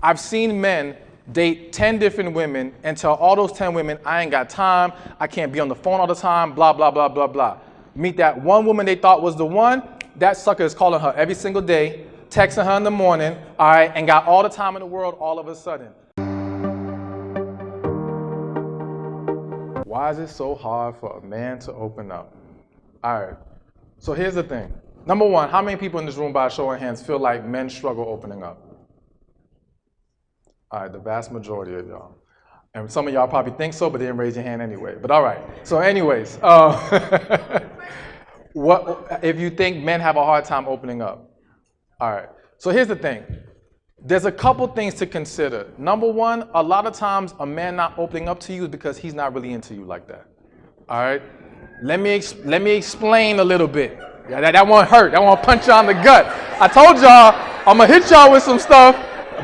I've seen men date 10 different women and tell all those 10 women, I ain't got time, I can't be on the phone all the time, blah, blah, blah, blah, blah. Meet that one woman they thought was the one, that sucker is calling her every single day, texting her in the morning, all right, and got all the time in the world all of a sudden. Why is it so hard for a man to open up? All right, so here's the thing. Number one, how many people in this room, by a show of hands, feel like men struggle opening up? All right, the vast majority of y'all. And some of y'all probably think so, but didn't raise your hand anyway. But all right, so anyways, what if you think men have a hard time opening up? All right, so here's the thing. There's a couple things to consider. Number one, a lot of times a man not opening up to you is because he's not really into you like that. All right, let me explain a little bit. Yeah, that won't hurt. That won't punch you on the gut. I told y'all I'm gonna hit y'all with some stuff.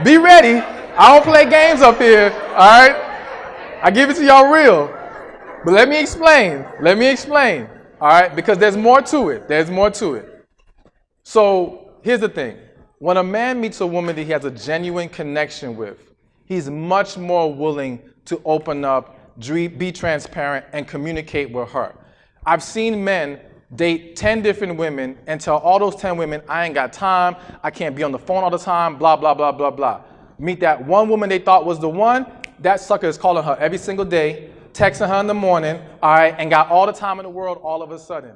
Be ready. I don't play games up here. All right, I give it to y'all real. But let me explain. All right, because there's more to it. So here's the thing. When a man meets a woman that he has a genuine connection with, he's much more willing to open up, be transparent, and communicate with her. I've seen men date 10 different women and tell all those 10 women, I ain't got time, I can't be on the phone all the time, blah, blah, blah, blah, blah. Meet that one woman they thought was the one, that sucker is calling her every single day, texting her in the morning, all right, and got all the time in the world all of a sudden.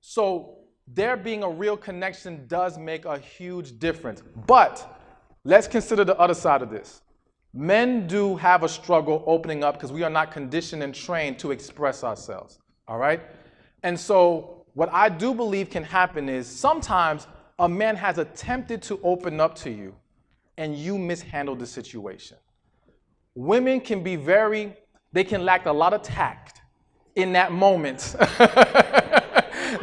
So there being a real connection does make a huge difference. But let's consider the other side of this. Men do have a struggle opening up because we are not conditioned and trained to express ourselves, all right? And so what I do believe can happen is sometimes a man has attempted to open up to you and you mishandled the situation. Women can be they can lack a lot of tact in that moment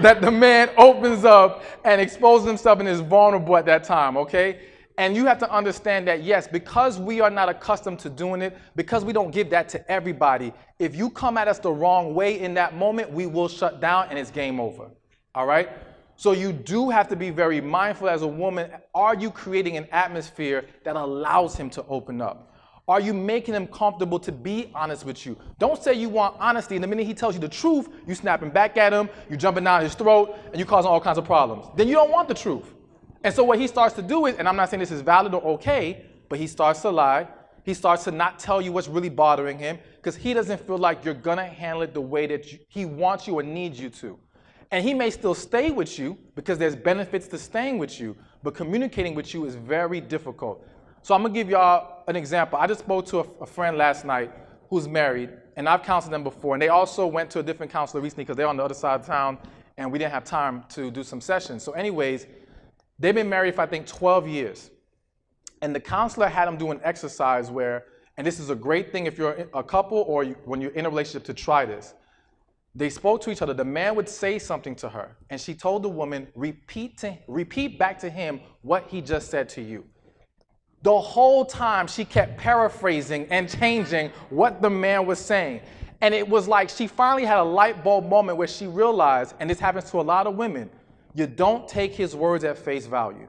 that the man opens up and exposes himself and is vulnerable at that time, okay? And you have to understand that, yes, because we are not accustomed to doing it, because we don't give that to everybody, if you come at us the wrong way in that moment, we will shut down and it's game over, all right? So you do have to be very mindful as a woman. Are you creating an atmosphere that allows him to open up? Are you making him comfortable to be honest with you? Don't say you want honesty, and the minute he tells you the truth, you snapping back at him, you jumping down his throat, and you causing all kinds of problems. Then you don't want the truth. And so what he starts to do is, and I'm not saying this is valid or okay, but he starts to lie. He starts to not tell you what's really bothering him because he doesn't feel like you're going to handle it the way that he wants you or needs you to. And he may still stay with you because there's benefits to staying with you, but communicating with you is very difficult. So I'm going to give y'all an example. I just spoke to a friend last night who's married, and I've counseled them before. And they also went to a different counselor recently because they're on the other side of town, and we didn't have time to do some sessions. So anyways, they've been married for, I think, 12 years. And the counselor had them do an exercise where, and this is a great thing if you're a couple or when you're in a relationship to try this. They spoke to each other. The man would say something to her, and she told the woman, repeat back to him what he just said to you. The whole time she kept paraphrasing and changing what the man was saying. And it was like she finally had a light bulb moment where she realized, and this happens to a lot of women, you don't take his words at face value.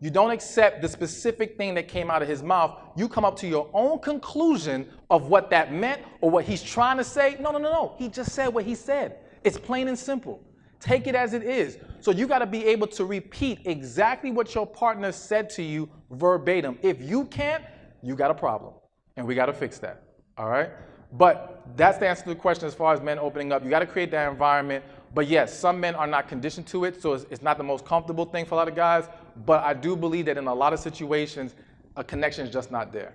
You don't accept the specific thing that came out of his mouth. You come up to your own conclusion of what that meant or what he's trying to say. No. He just said what he said. It's plain and simple. Take it as it is. So you got to be able to repeat exactly what your partner said to you verbatim. If you can't, you got a problem. And we got to fix that. All right? But that's the answer to the question as far as men opening up. You got to create that environment. But yes, some men are not conditioned to it, so it's not the most comfortable thing for a lot of guys. But I do believe that in a lot of situations, a connection is just not there.